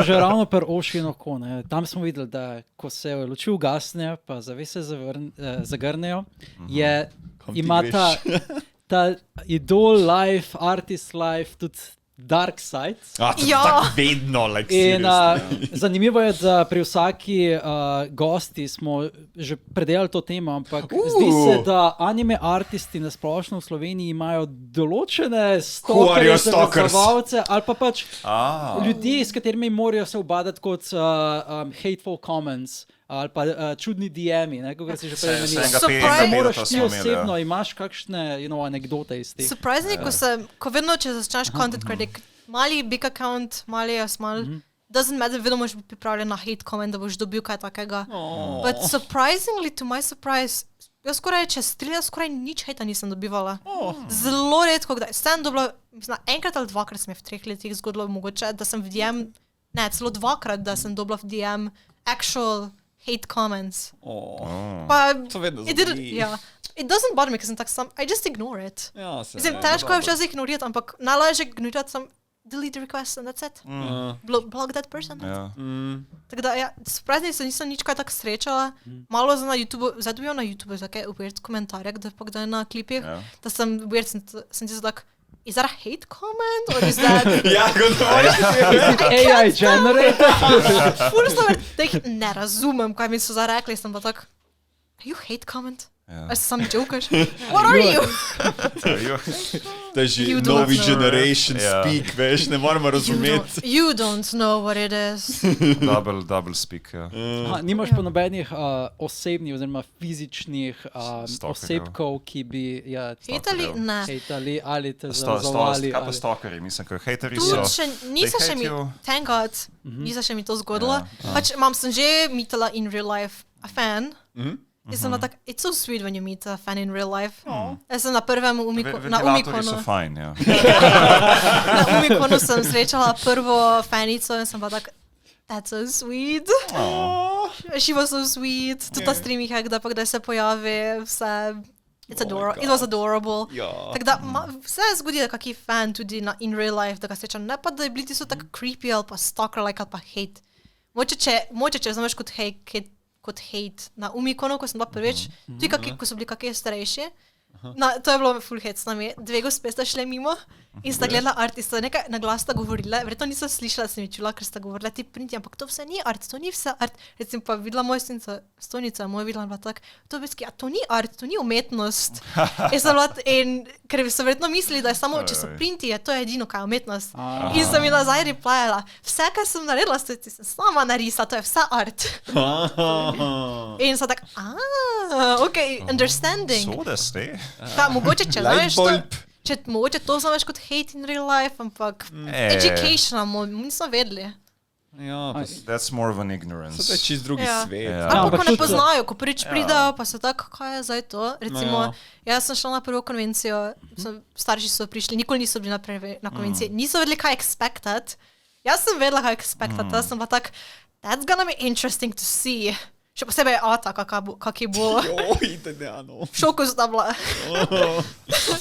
smo že ravno pri Ashie in oko, ne. Tam smo videli, da ko se luči ugasnejo, pa zavese zagrnejo, ima ta idol life, artist life, tudi dark side. Tako vedno, in zanimivo je, da pri vsaki gosti smo že predelali to temo, ampak zdi se, da anime artisti na splošno v Sloveniji imajo določene stalkerje, zalezovalce ali pa pač ljudi, s katerimi morajo se ubadati kot hateful comments ali pa čudni DM-i, kako si že prej menil. Moraš ti osebno, imaš kakšne anekdote iz teh. Surprisingly, ko vedno, če začneš content critic, mali big account, mali small, doesn't matter, vedno moraš biti pripravljen na hate comment, da boš dobil kaj takega. But surprisingly, to my surprise, jaz skoraj nič hejta nisem dobivala. Zelo redko, kdaj. Sem dobila, mislim, enkrat ali dvakrat sem je v 3 letih zgodilo mogoče, da sem v DM, celo dvakrat, da sem dobila v DM actual hate comments. To vedno zgodi. It doesn't bother me, I just ignore it. Mislim, težko je včasih ignorirati, ampak najlažje ignorirati sem delete the request and that's it. Block that person. Tako da, surprisingly se nisem nič kaj tako srečala. Malo na YouTube, zdaj dobijo na YouTube take weird komentarje, kdaj na klipih, da sem weird, sem ti tak, is that a hate comment? Or is that... AI generated? Ful sem, da jih ne razumem, kaj mi so zarekli, sem pa tak, are you hate comment? Are some jokers? What are you? To je že novi generation speak, veš, ne moramo razumeti. You don't know what it is. Double speak, Nimaš pa nobenih osebnih oziroma fizičnih osebkov, ki bi hejtali? Ne. Hejtali ali te zalezovali. Kaj pa stalkerji, mislim, kaj hejteri so? Nisa še mi, thank God, nisa še mi to zgodilo. Pač sem že meetala in real life a fan. Jaz sem tak, it's so sweet when you meet a fan in real life. Jaz sem na prvem na Umikonu. Ventilatorji so fajn, Na Umikonu sem srečala prvo fanico in sem pa tak, that's so sweet. She was so sweet. Tudi ta streaming hack, da pa kdaj se pojavi, vse, it was adorable. Tako da vse zgodi, da kaki fan tudi in real life, da ga srečam. Ne pa, da je bili ti so tako creepy ali pa stalker-like ali pa hate. Moče, če znameš kot hate na Umikonu, ko sem bila prvič, tudi ko so bili kakšni starejši. To je bilo full hate s nami. 2 gospe sta šle mimo in sta gledala artista, nekaj na glas sta govorila, verjetno niso slišala, sem čula, ker sta govorila ti printi, ampak to vse ni art, to ni vse art. Recimo pa videla moja stojnica, moja videla bila tak, to ni art, to ni umetnost. In ker so verjetno mislili, da je samo, če so printi, je to edino, kaj je umetnost. In sem mi nazaj replyala, vse, kar sem naredila, sem sama narisala, to je vse art. In so tak, ok, understanding. Mogoče, če znaš to, mogoče to znaš kot hate in real life, ampak educational, nismo vedeli. That's more of an ignorance. To je čist drugi svet. Ampak ko ne poznajo, ko prvič pridajo, pa so tako, kaj je zdaj to? Recimo, jaz sem šla na prvo konvencijo, starši so prišli, nikoli niso bili na konvenciji, niso vedeli, kaj expectat. Jaz sem vedela, kaj expectat, jaz sem pa tak, that's gonna be interesting to see. Še posebej Ata, kak je bo. V šoku sta bila.